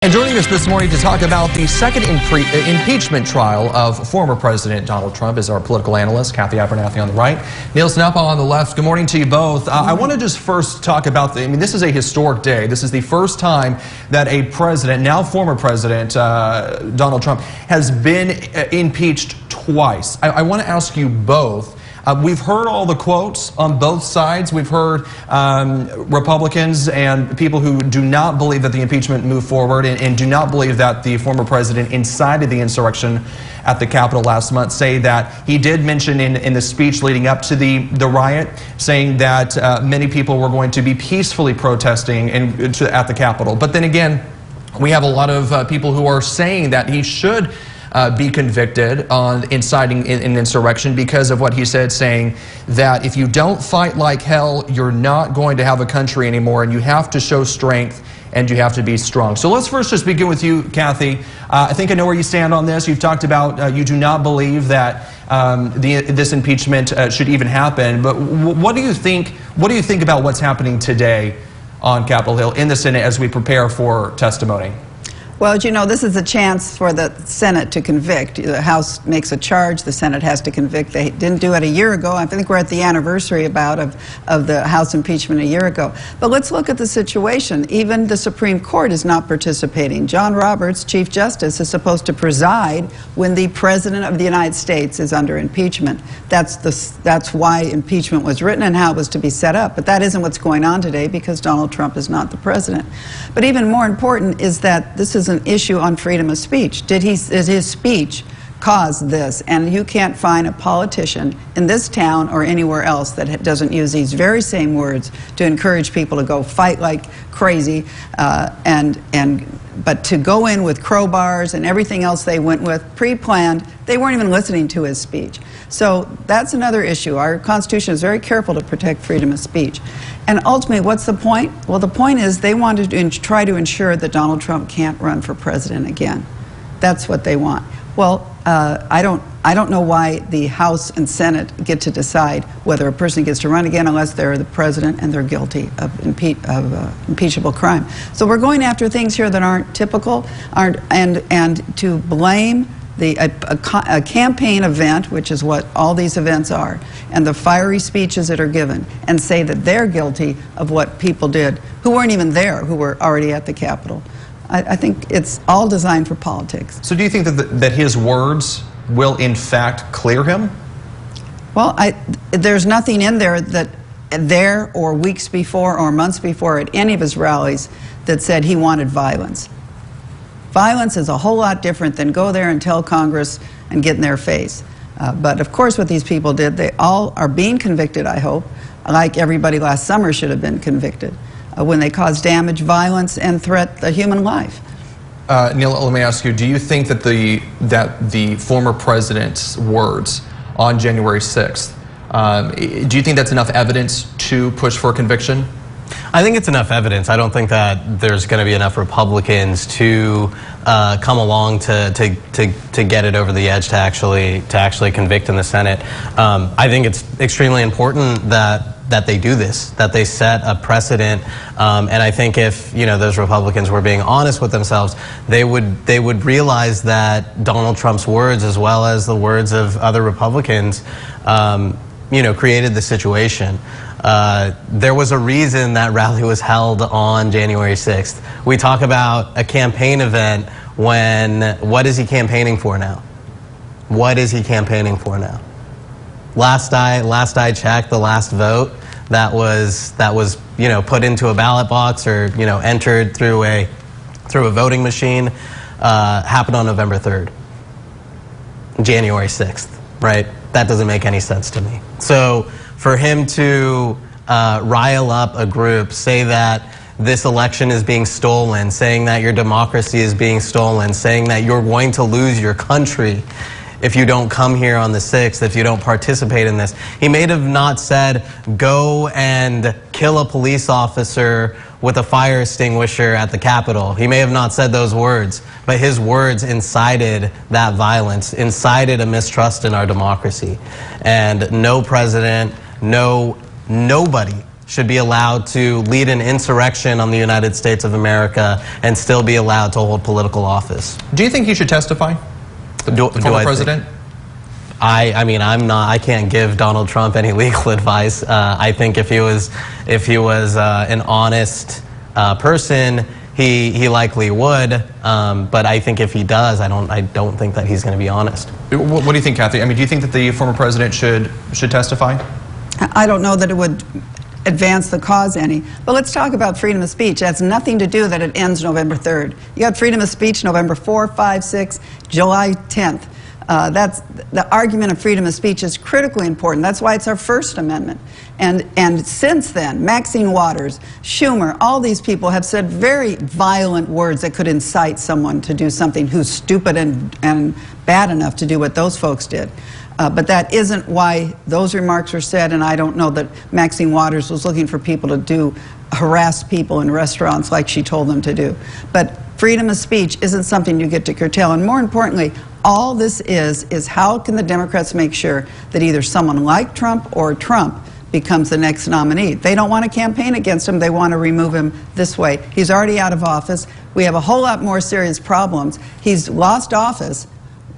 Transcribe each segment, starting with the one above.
And joining us this morning to talk about the second impeachment trial of former President Donald Trump is our political analyst, Kathy Abernathy on the right, Neil Snappa on the left. Good morning to you both. I want to just first talk about this is a historic day. This is the first time that a president, now former President Donald Trump, has been impeached twice. I want to ask you both. We've heard all the quotes on both sides. We've heard Republicans and people who do not believe that the impeachment moved forward and do not believe that the former president incited the insurrection at the Capitol last month say that he did mention in the speech leading up to the riot, saying that many people were going to be peacefully protesting at the Capitol. But then again, we have a lot of people who are saying that he should be convicted on inciting an insurrection because of what he said, saying that if you don't fight like hell, you're not going to have a country anymore, and you have to show strength and you have to be strong. So let's first just begin with you, Kathy. I think I know where you stand on this. You've talked about you do not believe that this impeachment should even happen. But what do you think? What do you think about what's happening today on Capitol Hill in the Senate as we prepare for testimony? Well, you know, this is a chance for the Senate to convict. The House makes a charge, the Senate has to convict. They didn't do it a year ago. I think we're at the anniversary of the House impeachment a year ago. But let's look at the situation. Even the Supreme Court is not participating. John Roberts, Chief Justice, is supposed to preside when the President of the United States is under impeachment. That's why impeachment was written and how it was to be set up. But that isn't what's going on today because Donald Trump is not the President. But even more important is that this is an issue on freedom of speech. Did his speech cause this? And you can't find a politician in this town or anywhere else that doesn't use these very same words to encourage people to go fight like crazy, but to go in with crowbars and everything else they went with, pre-planned. They weren't even listening to his speech. So that's another issue. Our Constitution is very careful to protect freedom of speech. And ultimately, what's the point? Well, the point is they want to try to ensure that Donald Trump can't run for president again. That's what they want. Well, I don't know why the House and Senate get to decide whether a person gets to run again unless they're the president and they're guilty of impeachable crime. So we're going after things here that aren't typical, and to blame a campaign event, which is what all these events are, and the fiery speeches that are given, and say that they're guilty of what people did who weren't even there, who were already at the Capitol. I think it's all designed for politics. So do you think that his words will in fact clear him? Well, there's nothing in there or weeks before or months before at any of his rallies that said he wanted violence. Violence is a whole lot different than go there and tell Congress and get in their face. But of course what these people did, they all are being convicted, I hope, like everybody last summer should have been convicted, when they caused damage, violence, and threat to human life. Neil, let me ask you, do you think that the former president's words on January 6th, do you think that's enough evidence to push for conviction? I think it's enough evidence. I don't think that there's going to be enough Republicans to come along to get it over the edge to actually convict in the Senate. I think it's extremely important that they do this, that they set a precedent, and I think if those Republicans were being honest with themselves, they would realize that Donald Trump's words, as well as the words of other Republicans, created the situation. There was a reason that rally was held on January 6th. We talk about a campaign event when, what is he campaigning for now? What is he campaigning for now? Last I checked, the last vote that was put into a ballot box or entered through a voting machine happened on November 3rd. January 6th, right? That doesn't make any sense to me. So for him to rile up a group, say that this election is being stolen, saying that your democracy is being stolen, saying that you're going to lose your country if you don't come here on the 6th, if you don't participate in this. He may have not said, go and kill a police officer with a fire extinguisher at the Capitol. He may have not said those words, but his words incited that violence, incited a mistrust in our democracy. And no president, nobody should be allowed to lead an insurrection on the United States of America and still be allowed to hold political office. Do you think he should testify? The former president? I mean, I can't give Donald Trump any legal advice. I think if he was an honest person, he likely would. But I think if he does, I don't think that he's going to be honest. What do you think, Kathy? I mean, do you think that the former president should testify? I don't know that it would advance the cause any. But let's talk about freedom of speech. It has nothing to do that it ends November 3rd. You got freedom of speech November 4, 5, 6, July 10th. That's the argument of freedom of speech is critically important. That's why it's our First Amendment. And since then, Maxine Waters, Schumer, all these people have said very violent words that could incite someone to do something who's stupid and bad enough to do what those folks did. But that isn't why those remarks were said, and I don't know that Maxine Waters was looking for people to harass people in restaurants like she told them to do. But freedom of speech isn't something you get to curtail. And more importantly, all this is how can the Democrats make sure that either someone like Trump or Trump becomes the next nominee. They don't want to campaign against him. They want to remove him this way. He's already out of office. We have a whole lot more serious problems. He's lost office.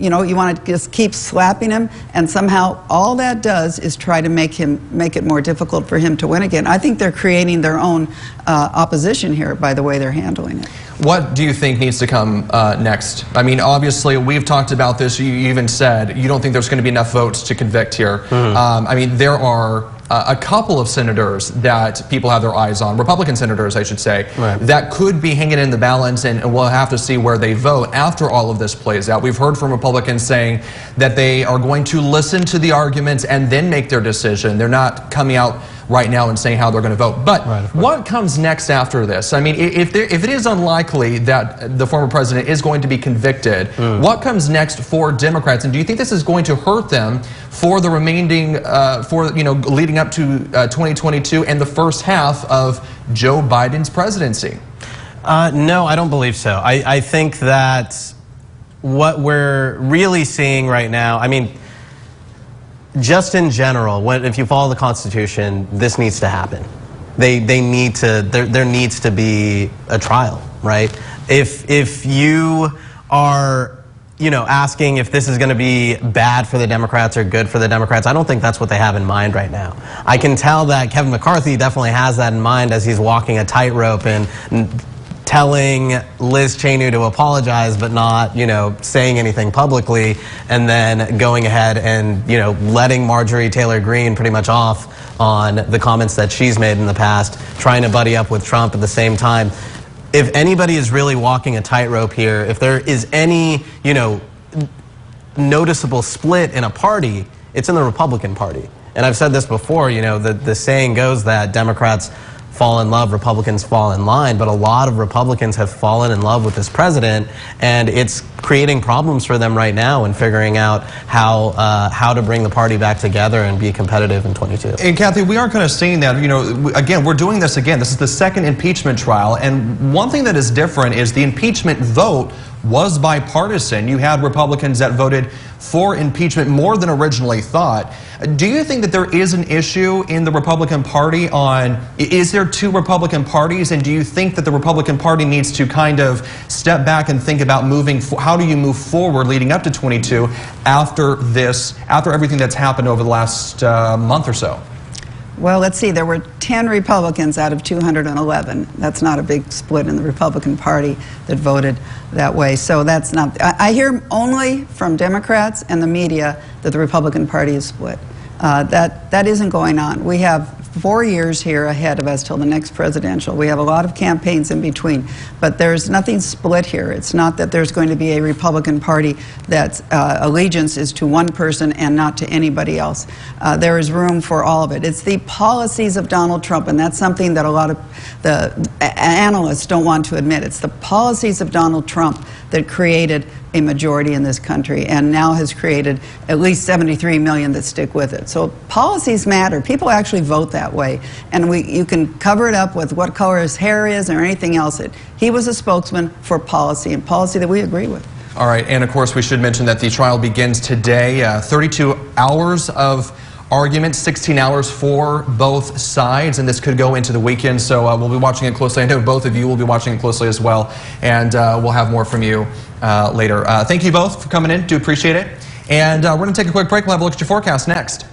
You know, you want to just keep slapping him, and somehow all that does is try to make it more difficult for him to win again. I think they're creating their own opposition here by the way they're handling it. What do you think needs to come next? I mean, obviously, we've talked about this. You even said you don't think there's going to be enough votes to convict here. Mm-hmm. I mean, there are a couple of senators that people have their eyes on, Republican senators, I should say, right, that could be hanging in the balance, and we'll have to see where they vote after all of this plays out. We've heard from Republicans saying that they are going to listen to the arguments and then make their decision. They're not coming out right now and saying how they're going to vote. But what comes next after this? I mean, if it is unlikely that the former president is going to be convicted, what comes next for Democrats? And do you think this is going to hurt them for the remaining, leading up to 2022 and the first half of Joe Biden's presidency? No, I don't believe so. I think that what we're really seeing right now, I mean, just in general, if you follow the Constitution, this needs to happen. There needs to be a trial, right? If you are, asking if this is going to be bad for the Democrats or good for the Democrats, I don't think that's what they have in mind right now. I can tell that Kevin McCarthy definitely has that in mind as he's walking a tightrope and telling Liz Cheney to apologize but not, saying anything publicly, and then going ahead and, letting Marjorie Taylor Greene pretty much off on the comments that she's made in the past, trying to buddy up with Trump at the same time. If anybody is really walking a tightrope here, if there is any, noticeable split in a party, it's in the Republican Party. And I've said this before, the saying goes that Democrats fall in love, Republicans fall in line, but a lot of Republicans have fallen in love with this president, and it's creating problems for them right now in figuring out how to bring the party back together and be competitive in 22. And Kathy, we are kind of seeing that, again, we're doing this again. This is the second impeachment trial, and one thing that is different is the impeachment vote was bipartisan. You had Republicans that voted for impeachment more than originally thought. Do you think that there is an issue in the Republican Party is there two Republican parties, and do you think that the Republican Party needs to kind of step back and think about how do you move forward leading up to 22 after everything that's happened over the last month or so? Well, let's see, there were 10 Republicans out of 211. That's not a big split in the Republican Party that voted that way. So that's not, I hear only from Democrats and the media that the Republican Party is split. That isn't going on. We have 4 years here ahead of us till the next presidential. We have a lot of campaigns in between, but there's nothing split here. It's not that there's going to be a Republican Party that's allegiance is to one person and not to anybody else. There is room for all of it. It's the policies of Donald Trump, and that's something that a lot of the analysts don't want to admit. It's the policies of Donald Trump that created a majority in this country and now has created at least 73 million that stick with it. So policies matter. People actually vote that way. And you can cover it up with what color his hair is or anything else. He was a spokesman for policy, and policy that we agree with. All right, and of course we should mention that the trial begins today. 32 hours of argument, 16 hours for both sides, and this could go into the weekend, so we'll be watching it closely. I know both of you will be watching it closely as well, and we'll have more from you later. Thank you both for coming in. Do appreciate it. And we're going to take a quick break. We'll have a look at your forecast next.